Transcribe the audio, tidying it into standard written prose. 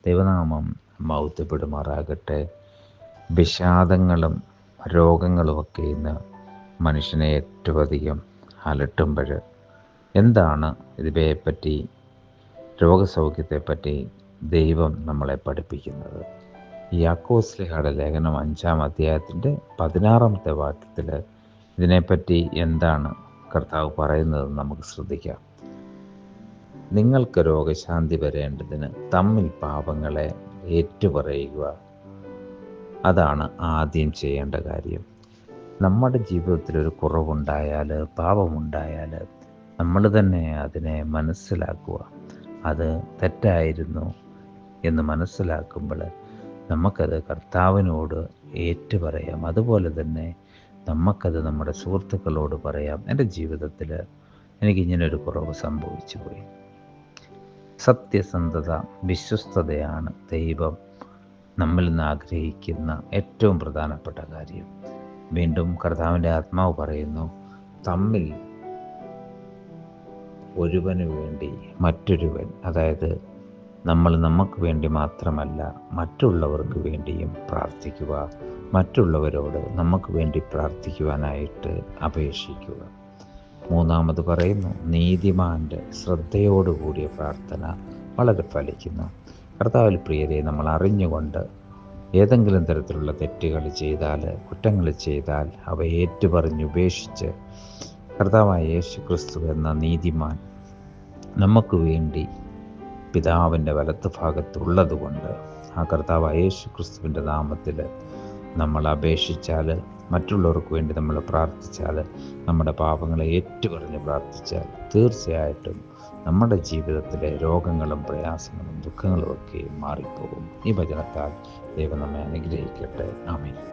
ദൈവനാമം മൗത്തപ്പെടുമാറാകട്ടെ. വിഷാദങ്ങളും രോഗങ്ങളുമൊക്കെ ഇന്ന് മനുഷ്യനെ ഏറ്റവും അധികം അലട്ടുമ്പോൾ എന്താണ് ഇതിനെപ്പറ്റി, രോഗസൗഖ്യത്തെപ്പറ്റി ദൈവം നമ്മളെ പഠിപ്പിക്കുന്നത്? യാക്കോബ് ശ്ലീഹായുടെ ലേഖനം 5-ാം അധ്യായത്തിൻ്റെ 16-ാമത്തെ വാക്യത്തിൽ ഇതിനെപ്പറ്റി എന്താണ് കർത്താവ് പറയുന്നതെന്ന് നമുക്ക് ശ്രദ്ധിക്കാം. നിങ്ങൾക്ക് രോഗശാന്തി വരേണ്ടതിന് തമ്മിൽ പാപങ്ങളെ ഏറ്റുപറയുക. അതാണ് ആദ്യം ചെയ്യേണ്ട കാര്യം. നമ്മുടെ ജീവിതത്തിലൊരു കുറവുണ്ടായാൽ, പാപമുണ്ടായാൽ നമ്മൾ തന്നെ അതിനെ മനസ്സിലാക്കുക. അത് തെറ്റായിരുന്നു എന്ന് മനസ്സിലാക്കുമ്പോൾ നമുക്കത് കർത്താവിനോട് ഏറ്റുപറയാം. അതുപോലെ തന്നെ നമുക്കത് നമ്മുടെ സുഹൃത്തുക്കളോട് പറയാം. എൻ്റെ ജീവിതത്തിൽ എനിക്കിങ്ങനൊരു കുറവ് സംഭവിച്ചു പോയി. സത്യസന്ധത, വിശ്വസ്തതയാണ് ദൈവം നമ്മിൽ നിന്ന് ആഗ്രഹിക്കുന്ന ഏറ്റവും പ്രധാനപ്പെട്ട കാര്യം. വീണ്ടും കർത്താവിൻ്റെ ആത്മാവ് പറയുന്നു, തമ്മിൽ ഒരുവന് വേണ്ടി മറ്റൊരുവൻ, അതായത് നമ്മൾ നമുക്ക് വേണ്ടി മാത്രമല്ല മറ്റുള്ളവർക്ക് വേണ്ടിയും പ്രാർത്ഥിക്കുക. മറ്റുള്ളവരോട് നമുക്ക് വേണ്ടി പ്രാർത്ഥിക്കുവാനായിട്ട് അപേക്ഷിക്കുക. മൂന്നാമത് പറയുന്നു, നീതിമാൻ്റെ ശ്രദ്ധയോടുകൂടിയ പ്രാർത്ഥന വളരെ ഫലിക്കുന്നു. കർത്താവിൽ പ്രിയരെ, നമ്മൾ അറിഞ്ഞുകൊണ്ട് ഏതെങ്കിലും തരത്തിലുള്ള തെറ്റുകൾ ചെയ്താൽ, കുറ്റങ്ങൾ ചെയ്താൽ അവ ഏറ്റുപറഞ്ഞുപേക്ഷിച്ച് കർത്താവായ യേശു ക്രിസ്തു എന്ന നീതിമാൻ നമുക്ക് വേണ്ടി പിതാവിൻ്റെ വലത്ത് ഭാഗത്തുള്ളതുകൊണ്ട് ആ കർത്താവായ യേശു ക്രിസ്തുവിൻ്റെ നാമത്തിൽ നമ്മൾ അപേക്ഷിച്ചാൽ, മറ്റുള്ളവർക്ക് വേണ്ടി നമ്മൾ പ്രാർത്ഥിച്ചാൽ, നമ്മുടെ പാപങ്ങളെ ഏറ്റുപറഞ്ഞ് പ്രാർത്ഥിച്ചാൽ തീർച്ചയായിട്ടും നമ്മുടെ ജീവിതത്തിലെ രോഗങ്ങളും പ്രയാസങ്ങളും ദുഃഖങ്ങളും ഒക്കെ മാറിപ്പോകും. ഈ വചനത്താൽ ദൈവം നമ്മെ അനുഗ്രഹിക്കട്ടെ. ആമേൻ.